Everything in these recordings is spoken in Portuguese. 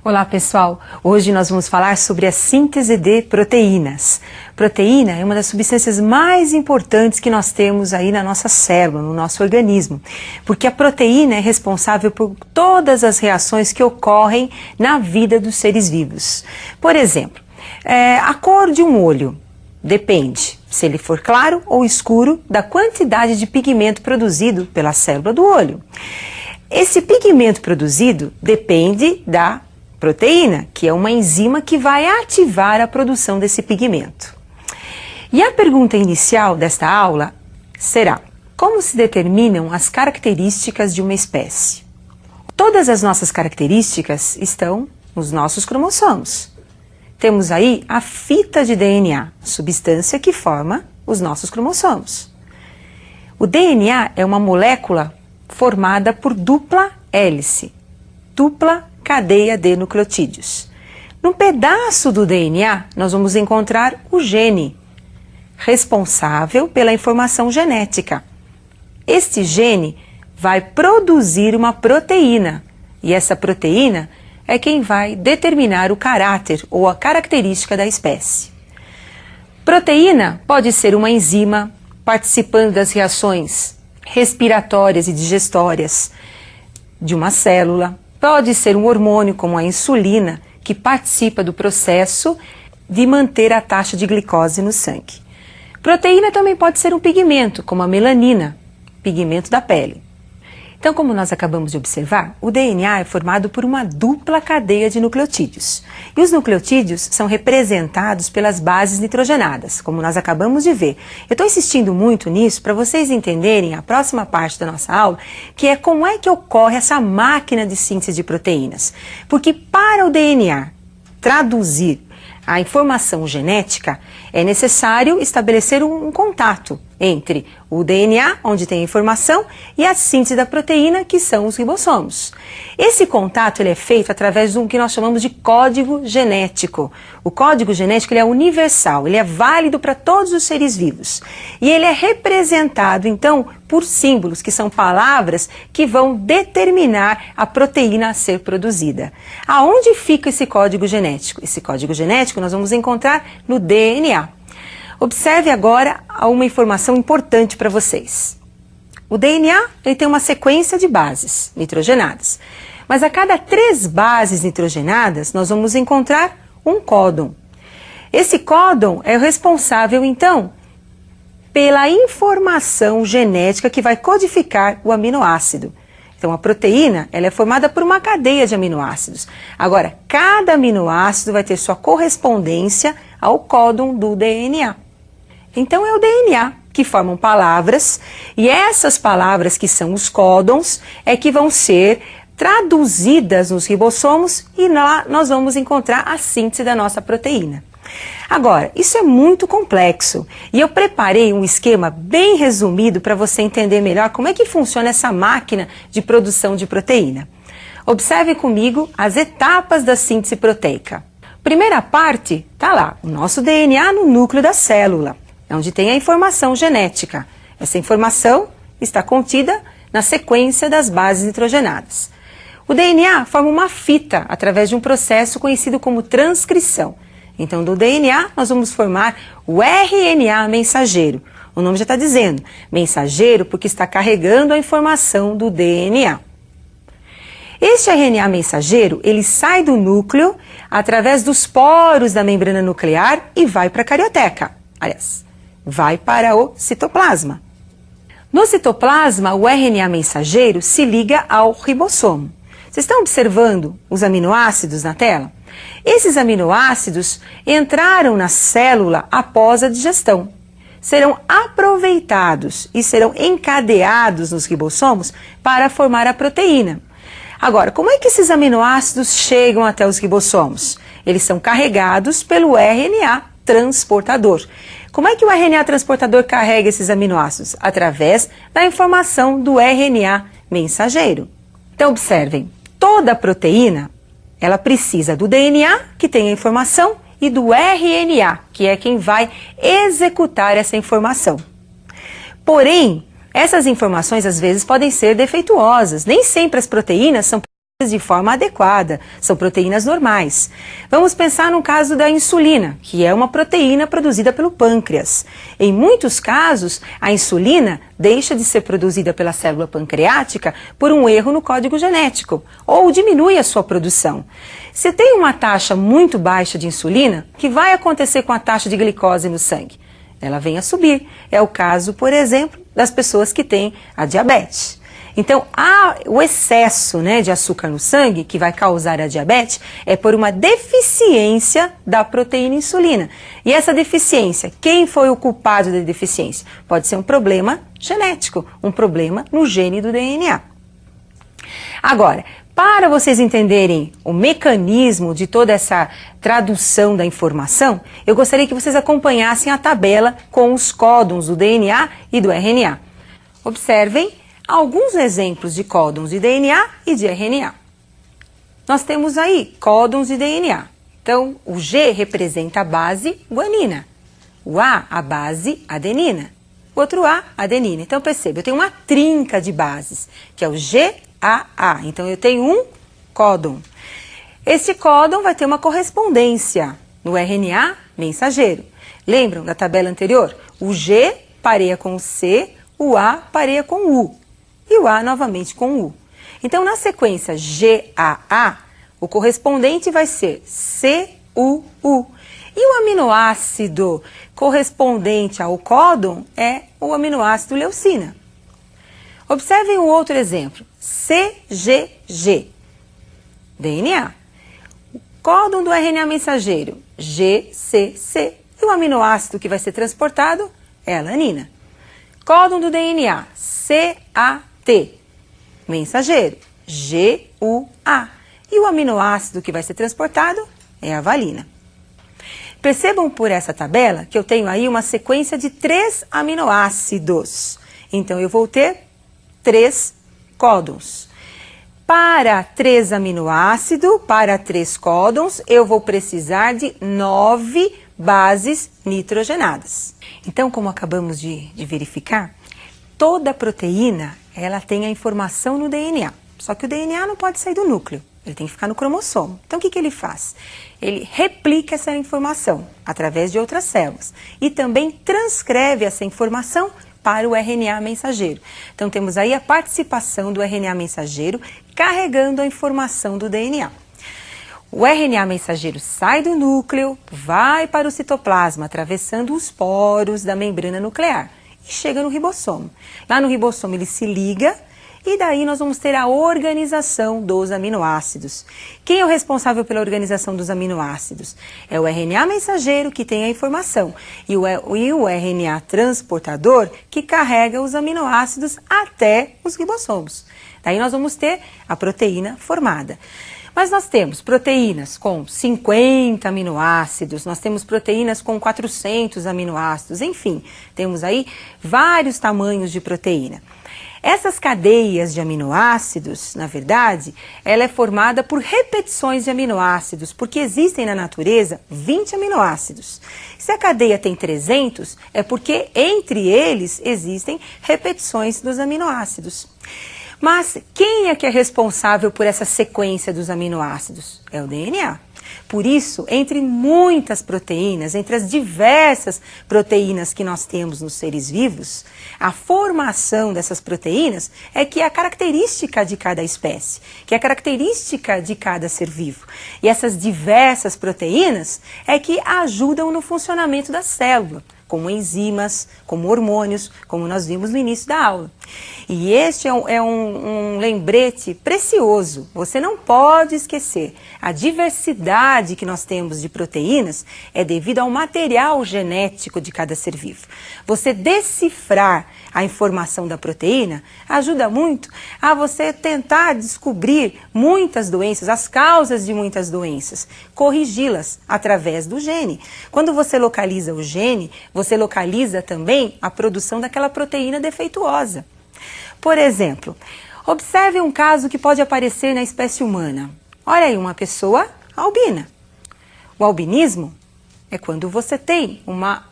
Olá pessoal, hoje nós vamos falar sobre a síntese de proteínas. Proteína é uma das substâncias mais importantes que nós temos aí na nossa célula, no nosso organismo, porque a proteína é responsável por todas as reações que ocorrem na vida dos seres vivos. Por exemplo, a cor de um olho depende, se ele for claro ou escuro, da quantidade de pigmento produzido pela célula do olho. Esse pigmento produzido depende da proteína, que é uma enzima que vai ativar a produção desse pigmento. E a pergunta inicial desta aula será: como se determinam as características de uma espécie? Todas as nossas características estão nos nossos cromossomos. Temos aí a fita de DNA, a substância que forma os nossos cromossomos. O DNA é uma molécula formada por dupla hélice, dupla cadeia de nucleotídeos. Num pedaço do DNA, nós vamos encontrar o gene, responsável pela informação genética. Este gene vai produzir uma proteína, e essa proteína é quem vai determinar o caráter ou a característica da espécie. Proteína pode ser uma enzima participando das reações respiratórias e digestórias de uma célula. Pode ser um hormônio, como a insulina, que participa do processo de manter a taxa de glicose no sangue. Proteína também pode ser um pigmento, como a melanina, pigmento da pele. Então, como nós acabamos de observar, o DNA é formado por uma dupla cadeia de nucleotídeos. E os nucleotídeos são representados pelas bases nitrogenadas, como nós acabamos de ver. Eu estou insistindo muito nisso para vocês entenderem a próxima parte da nossa aula, que é como é que ocorre essa máquina de síntese de proteínas. Porque para o DNA traduzir a informação genética, é necessário estabelecer um contato entre o DNA, onde tem a informação, e a síntese da proteína, que são os ribossomos. Esse contato ele é feito através de um que nós chamamos de código genético. O código genético ele é universal, ele é válido para todos os seres vivos. E ele é representado, então, por símbolos, que são palavras que vão determinar a proteína a ser produzida. Aonde fica esse código genético? Esse código genético nós vamos encontrar no DNA. Observe agora uma informação importante para vocês. O DNA ele tem uma sequência de bases nitrogenadas, mas a cada 3 bases nitrogenadas nós vamos encontrar um códon. Esse códon é o responsável, então, pela informação genética que vai codificar o aminoácido. Então, a proteína ela é formada por uma cadeia de aminoácidos. Agora, cada aminoácido vai ter sua correspondência ao códon do DNA. Então, é o DNA que formam palavras, e essas palavras, que são os códons, é que vão ser traduzidas nos ribossomos, e lá nós vamos encontrar a síntese da nossa proteína. Agora, isso é muito complexo, e eu preparei um esquema bem resumido para você entender melhor como é que funciona essa máquina de produção de proteína. Observe comigo as etapas da síntese proteica. Primeira parte, está lá, o nosso DNA no núcleo da célula, onde tem a informação genética. Essa informação está contida na sequência das bases nitrogenadas. O DNA forma uma fita através de um processo conhecido como transcrição. Então, do DNA, nós vamos formar o RNA mensageiro. O nome já está dizendo, mensageiro, porque está carregando a informação do DNA. Este RNA mensageiro, ele sai do núcleo através dos poros da membrana nuclear e vai para a carioteca. Aliás, vai para o citoplasma. No citoplasma, o RNA mensageiro se liga ao ribossomo. Vocês estão observando os aminoácidos na tela? Esses aminoácidos entraram na célula após a digestão. Serão aproveitados e serão encadeados nos ribossomos para formar a proteína. Agora, como é que esses aminoácidos chegam até os ribossomos? Eles são carregados pelo RNA transportador. Como é que o RNA transportador carrega esses aminoácidos? Através da informação do RNA mensageiro. Então, observem, toda proteína, ela precisa do DNA, que tem a informação, e do RNA, que é quem vai executar essa informação. Porém, essas informações às vezes podem ser defeituosas. Nem sempre as proteínas são de forma adequada, são proteínas normais. Vamos pensar no caso da insulina, que é uma proteína produzida pelo pâncreas. Em muitos casos, a insulina deixa de ser produzida pela célula pancreática por um erro no código genético, ou diminui a sua produção. Se tem uma taxa muito baixa de insulina, o que vai acontecer com a taxa de glicose no sangue? Ela vem a subir. É o caso, por exemplo, das pessoas que têm a diabetes. Então, o excesso, de açúcar no sangue, que vai causar a diabetes, é por uma deficiência da proteína insulina. E essa deficiência, quem foi o culpado da deficiência? Pode ser um problema genético, um problema no gene do DNA. Agora, para vocês entenderem o mecanismo de toda essa tradução da informação, eu gostaria que vocês acompanhassem a tabela com os códons do DNA e do RNA. Observem alguns exemplos de códons de DNA e de RNA. Nós temos aí códons de DNA. Então, o G representa a base guanina, o A base adenina, o outro A adenina. Então, perceba, eu tenho uma trinca de bases, que é o GAA. Então, eu tenho um códon. Esse códon vai ter uma correspondência no RNA mensageiro. Lembram da tabela anterior? O G pareia com o C, o A pareia com o U. E o A novamente com o U. Então, na sequência GAA, o correspondente vai ser CUU. E o aminoácido correspondente ao códon é o aminoácido leucina. Observem um outro exemplo. CGG, DNA. O códon do RNA mensageiro, GCC. E o aminoácido que vai ser transportado é a alanina. Códon do DNA, CAT, mensageiro, GUA. E o aminoácido que vai ser transportado é a valina. Percebam por essa tabela que eu tenho aí uma sequência de 3 aminoácidos. Então, eu vou ter 3 códons. Para 3 aminoácidos, para 3 códons, eu vou precisar de 9 bases nitrogenadas. Então, como acabamos de verificar, toda proteína ela tem a informação no DNA. Só que o DNA não pode sair do núcleo, ele tem que ficar no cromossomo. Então, o que ele faz? Ele replica essa informação através de outras células e também transcreve essa informação para o RNA mensageiro. Então, temos aí a participação do RNA mensageiro carregando a informação do DNA. O RNA mensageiro sai do núcleo, vai para o citoplasma, atravessando os poros da membrana nuclear e chega no ribossomo. Lá no ribossomo ele se liga e daí nós vamos ter a organização dos aminoácidos. Quem é o responsável pela organização dos aminoácidos? É o RNA mensageiro que tem a informação e o RNA transportador que carrega os aminoácidos até os ribossomos. Daí nós vamos ter a proteína formada. Mas nós temos proteínas com 50 aminoácidos, nós temos proteínas com 400 aminoácidos, enfim, temos aí vários tamanhos de proteína. Essas cadeias de aminoácidos, na verdade, ela é formada por repetições de aminoácidos, porque existem na natureza 20 aminoácidos. Se a cadeia tem 300, é porque entre eles existem repetições dos aminoácidos. Mas quem é que é responsável por essa sequência dos aminoácidos? É o DNA. Por isso, entre muitas proteínas, entre as diversas proteínas que nós temos nos seres vivos, a formação dessas proteínas é que é a característica de cada espécie, que é a característica de cada ser vivo. E essas diversas proteínas é que ajudam no funcionamento da célula, como enzimas, como hormônios, como nós vimos no início da aula. E este é um lembrete precioso. Você não pode esquecer. A diversidade que nós temos de proteínas é devido ao material genético de cada ser vivo. Você decifrar a informação da proteína ajuda muito a você tentar descobrir muitas doenças, as causas de muitas doenças, corrigi-las através do gene. Quando você localiza o gene, você localiza também a produção daquela proteína defeituosa. Por exemplo, observe um caso que pode aparecer na espécie humana. Olha aí, uma pessoa albina. O albinismo é quando você tem uma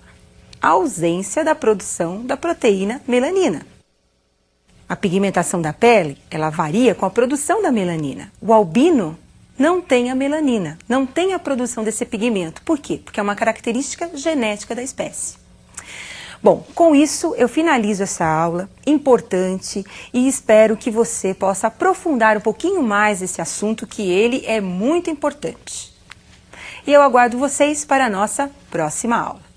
ausência da produção da proteína melanina. A pigmentação da pele, ela varia com a produção da melanina. O albino não tem a melanina, não tem a produção desse pigmento. Por quê? Porque é uma característica genética da espécie. Bom, com isso eu finalizo essa aula importante e espero que você possa aprofundar um pouquinho mais esse assunto, que ele é muito importante. E eu aguardo vocês para a nossa próxima aula.